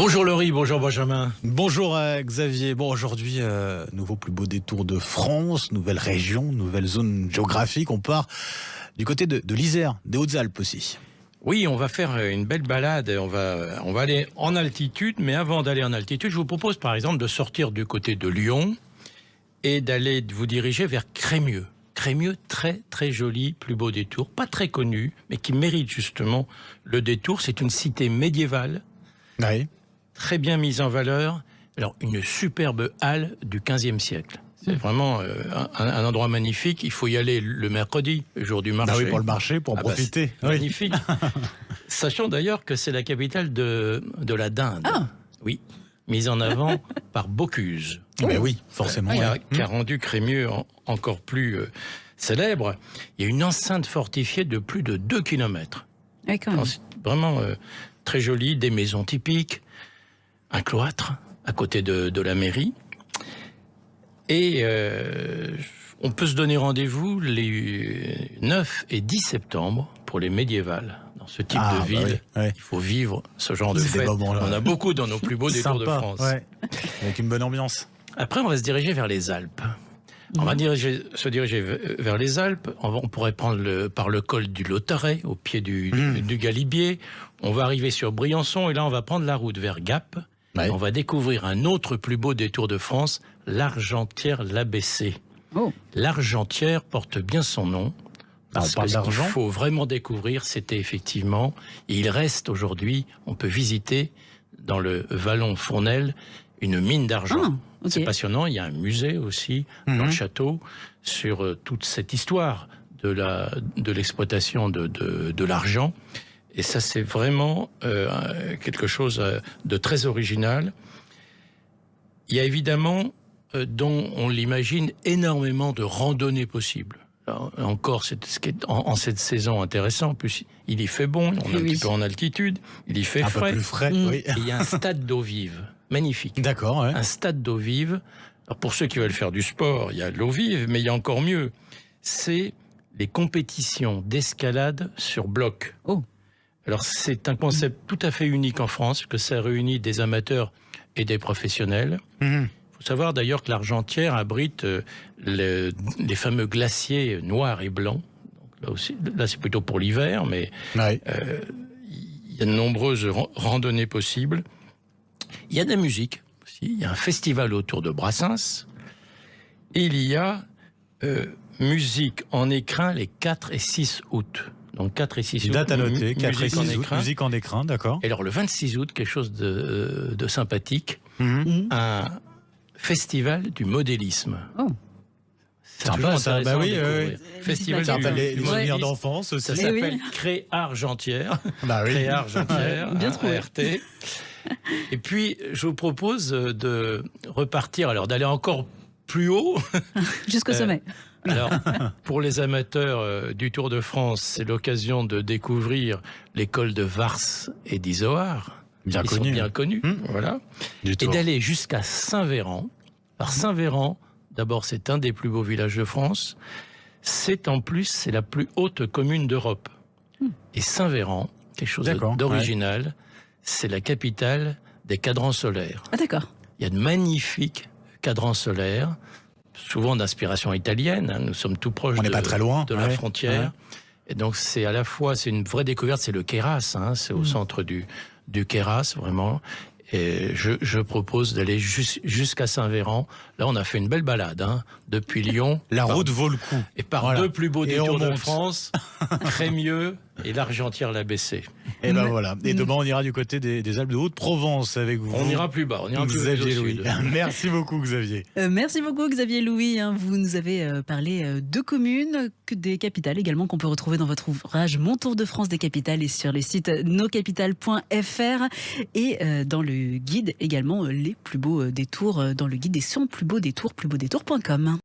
Bonjour Laurie, bonjour Benjamin. Bonjour Xavier. Bon, aujourd'hui, nouveau plus beau détour de France, nouvelle région, nouvelle zone géographique. On part du côté de l'Isère, des Hautes-Alpes aussi. Oui, on va faire une belle balade, on va aller en altitude, mais avant d'aller en altitude, je vous propose par exemple de sortir du côté de Lyon et d'aller vous diriger vers Crémieux. Crémieux, très très joli, plus beau détour, pas très connu, mais qui mérite justement le détour. C'est une cité médiévale, Oui. très bien mise en valeur. Alors, une superbe halle du XVe siècle. C'est vraiment un endroit magnifique. Il faut y aller le mercredi, le jour du marché. Ah oui, pour le marché, pour en profiter. Oui. Magnifique. Sachant d'ailleurs que c'est la capitale de la dinde. Ah. Oui, mise en avant par Bocuse. Ben oui, forcément. Qui a rendu Crémieux encore plus célèbre. Il y a une enceinte fortifiée de plus de 2 km. Ouais, quand même. C'est vraiment très joli, des maisons typiques, un cloître à côté de la mairie. Et on peut se donner rendez-vous les 9 et 10 septembre pour les médiévales. Dans ce type de ville, il faut vivre ce genre de fête. On en a beaucoup dans nos plus beaux détours de France. Ouais. Avec une bonne ambiance. Après, on va se diriger vers les Alpes. On va se diriger vers les Alpes. On pourrait prendre par le col du Lautaret, au pied du Galibier. On va arriver sur Briançon et là, on va prendre la route vers Gap. Ouais. Et on va découvrir un autre plus beau détour de France, l'Argentière-l'Abbessée. Oh. L'Argentière porte bien son nom. Parce que ce qu'il faut vraiment découvrir, c'était effectivement, et il reste aujourd'hui, on peut visiter dans le vallon Fournel une mine d'argent. Ah, okay. C'est passionnant, il y a un musée aussi dans le château sur toute cette histoire de l'exploitation de l'argent. Et ça, c'est vraiment quelque chose de très original. Il y a évidemment, dont on l'imagine, énormément de randonnées possibles. Alors, encore, c'est ce qui est en cette saison intéressant. En plus, il y fait bon, on est un petit peu en altitude, il y fait frais. Un peu plus frais, oui. Et il y a un stade d'eau vive, magnifique. D'accord, ouais. Un stade d'eau vive. Alors, pour ceux qui veulent faire du sport, il y a l'eau vive, mais il y a encore mieux. C'est les compétitions d'escalade sur bloc. Oh. Alors, c'est un concept tout à fait unique en France, que ça réunit des amateurs et des professionnels. Il faut savoir d'ailleurs que l'Argentière abrite les fameux glaciers noirs et blancs. Donc là c'est plutôt pour l'hiver, mais il y a de nombreuses randonnées possibles. Il y a de la musique aussi. Il y a un festival autour de Brassens. Et il y a musique en écrin les 4 et 6 août. Donc 4 et 6 août, date à noter, 4 et 6 août, musique en écrin, d'accord. Et alors le 26 août, quelque chose de sympathique, un festival du modélisme. Oh. C'est sympa ça, bah oui, Festival ça rappelle les du souvenirs d'enfance aussi. Ça s'appelle Cré-Argentière. Bah oui. Cré-Argentière, Bien trouvé. ART. Et puis, je vous propose de repartir, alors d'aller encore plus haut. Jusqu'au sommet. Alors, pour les amateurs du Tour de France, c'est l'occasion de découvrir les cols de Vars et d'Izoard. Ils sont bien connus, voilà. Et d'aller jusqu'à Saint-Véran. Alors, Saint-Véran, d'abord, c'est un des plus beaux villages de France. C'est en plus, c'est la plus haute commune d'Europe. Et Saint-Véran, quelque chose d'original, c'est la capitale des cadrans solaires. Ah d'accord. Il y a de magnifiques cadrans solaires, souvent d'inspiration italienne. Hein, nous sommes tout proches pas très loin, de la frontière. Et donc, c'est à la fois, c'est une vraie découverte, c'est le Queyras, hein, c'est au centre du Queyras, vraiment. Et je propose d'aller jusqu'à Saint-Véran. Là, on a fait une belle balade, hein, depuis Lyon. La route vaut le coup. Et par deux plus beaux détours de France, Crémieux et l'Argentière-l'Abbessée. Et ben voilà. Et demain, on ira du côté des Alpes de Haute-Provence avec vous. On ira plus bas, on ira plus Xavier au Louis. sud. Merci beaucoup, Xavier. Merci beaucoup, Xavier Louis. Vous nous avez parlé de communes, des capitales également, qu'on peut retrouver dans votre ouvrage Mon Tour de France des capitales et sur le site noscapitales.fr. Et dans le guide également, les plus beaux détours, dans le guide des 100 plus beaux détours, plusbeaudétours.com.